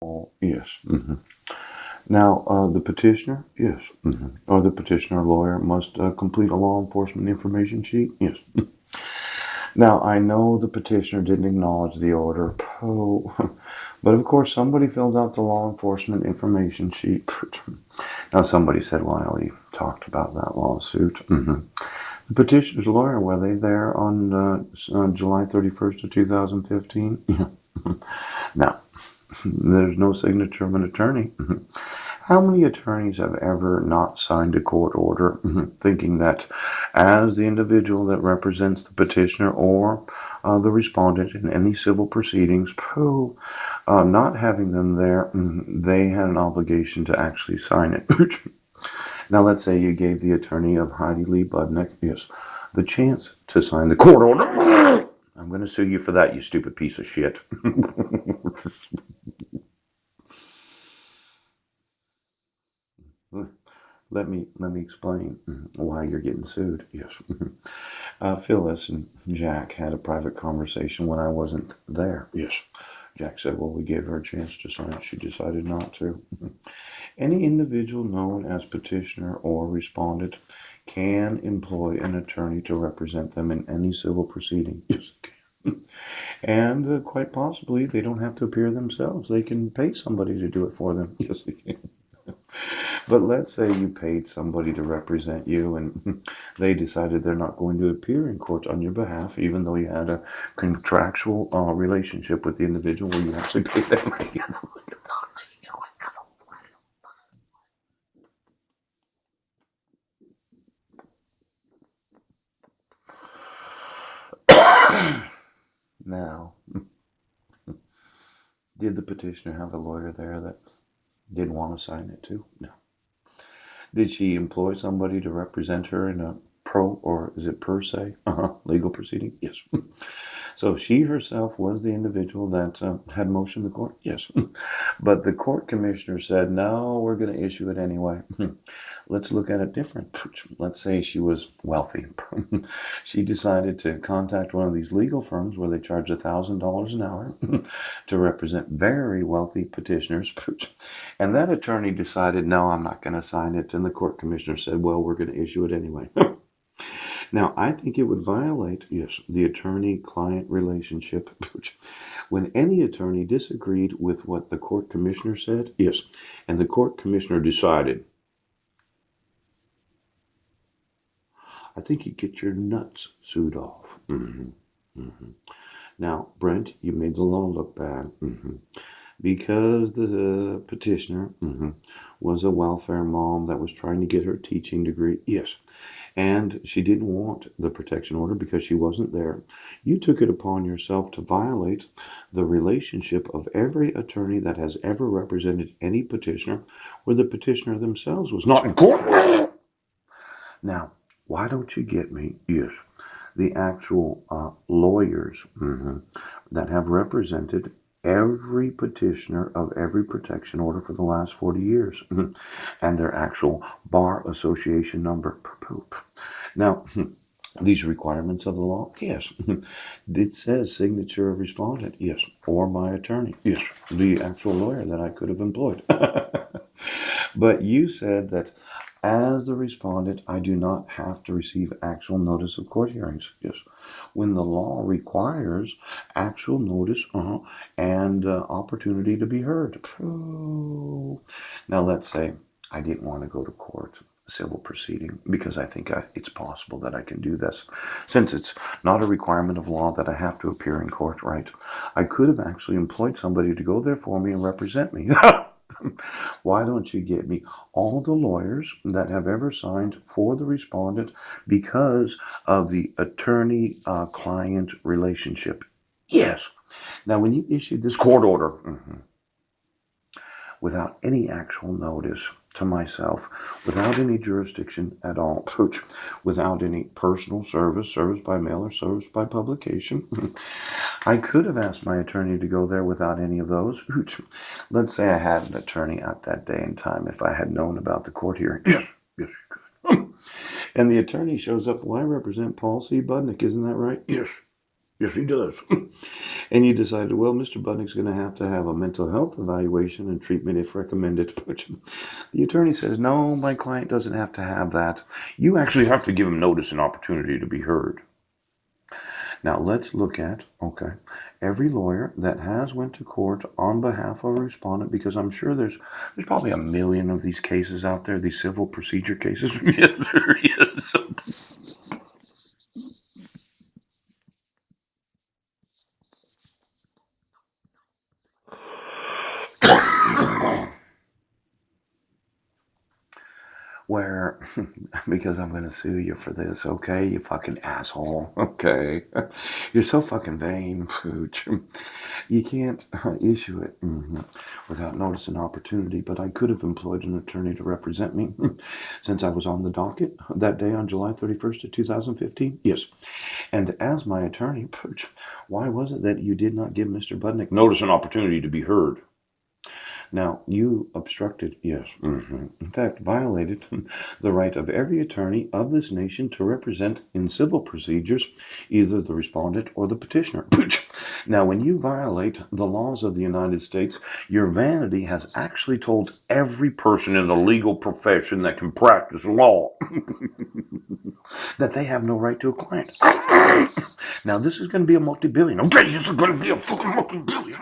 Oh, yes. Now, the petitioner, yes. Or the petitioner lawyer must complete a law enforcement information sheet, yes. Now, I know the petitioner didn't acknowledge the order, oh, but of course somebody filled out the law enforcement information sheet. Now, somebody said, well, I already talked about that lawsuit. The petitioner's lawyer, were they there on July 31st of 2015? Now, there's no signature of an attorney. How many attorneys have ever not signed a court order thinking that as the individual that represents the petitioner or the respondent in any civil proceedings, not having them there, they had an obligation to actually sign it? Now, let's say you gave the attorney of Heidi Lee Budnick, yes, the chance to sign the court order. I'm going to sue you for that, you stupid piece of shit. Let me explain why you're getting sued. Yes. Phyllis and Jack had a private conversation when I wasn't there. Yes. Jack said, well, we gave her a chance to sign it. She decided not to. Any individual known as petitioner or respondent can employ an attorney to represent them in any civil proceeding. Yes. And quite possibly, they don't have to appear themselves. They can pay somebody to do it for them. Yes, they can. But let's say you paid somebody to represent you and they decided they're not going to appear in court on your behalf, even though you had a contractual relationship with the individual where you actually paid them. Now, did the petitioner have a lawyer there that did want to sign it too? No. Did she employ somebody to represent her in a pro or is it per se legal proceeding? Yes. So she herself was the individual that had motioned the court? Yes. But the court commissioner said, no, we're going to issue it anyway. Let's look at it different. Let's say she was wealthy. She decided to contact one of these legal firms where they charge $1,000 an hour to represent very wealthy petitioners. And that attorney decided, no, I'm not going to sign it. And the court commissioner said, well, we're going to issue it anyway. Now, I think it would violate, yes, the attorney-client relationship. When any attorney disagreed with what the court commissioner said, yes, and the court commissioner decided, I think you get your nuts sued off. Now, Brent, you made the law look bad. Because the petitioner was a welfare mom that was trying to get her teaching degree. Yes. And she didn't want the protection order because she wasn't there. You took it upon yourself to violate the relationship of every attorney that has ever represented any petitioner where the petitioner themselves was not in court. Now, why don't you get me, yes, the actual lawyers that have represented every petitioner of every protection order for the last 40 years and their actual bar association number. Now, these requirements of the law, yes. It says signature of respondent, yes, or my attorney, yes, the actual lawyer that I could have employed. But you said that as the respondent, I do not have to receive actual notice of court hearings. Yes. When the law requires actual notice and opportunity to be heard. Now, let's say I didn't want to go to court, civil proceeding, because I think it's possible that I can do this. Since it's not a requirement of law that I have to appear in court, right? I could have actually employed somebody to go there for me and represent me. Why don't you get me all the lawyers that have ever signed for the respondent because of the attorney-client relationship? Yes. Now, when you issued this court order without any actual notice to myself, without any jurisdiction at all, without any personal service by mail or service by publication, I could have asked my attorney to go there without any of those. Let's say I had an attorney at that day and time if I had known about the court hearing. Yes, yes, you could. And the attorney shows up, well, I represent Paul C. Budnick, isn't that right? Yes. Yes, he does. And you decided, well, Mr. Budnick's going to have a mental health evaluation and treatment if recommended. But the attorney says, no, my client doesn't have to have that. You actually have to give him notice and opportunity to be heard. Now let's look at, okay, every lawyer that has went to court on behalf of a respondent, because I'm sure there's probably a million of these cases out there, these civil procedure cases. Yes, there is. Where, because I'm going to sue you for this, okay, you fucking asshole, okay? You're so fucking vain, Pooch. You can't issue it without notice and opportunity, but I could have employed an attorney to represent me since I was on the docket that day on July 31st of 2015. Yes. And as my attorney, Pooch, why was it that you did not give Mr. Budnick notice and opportunity to be heard? Now, you obstructed, yes, in fact, violated the right of every attorney of this nation to represent in civil procedures either the respondent or the petitioner. Now, when you violate the laws of the United States, your vanity has actually told every person in the legal profession that can practice law that they have no right to a client. Now, this is going to be a multi-billion. Okay, this is going to be a fucking multi-billion.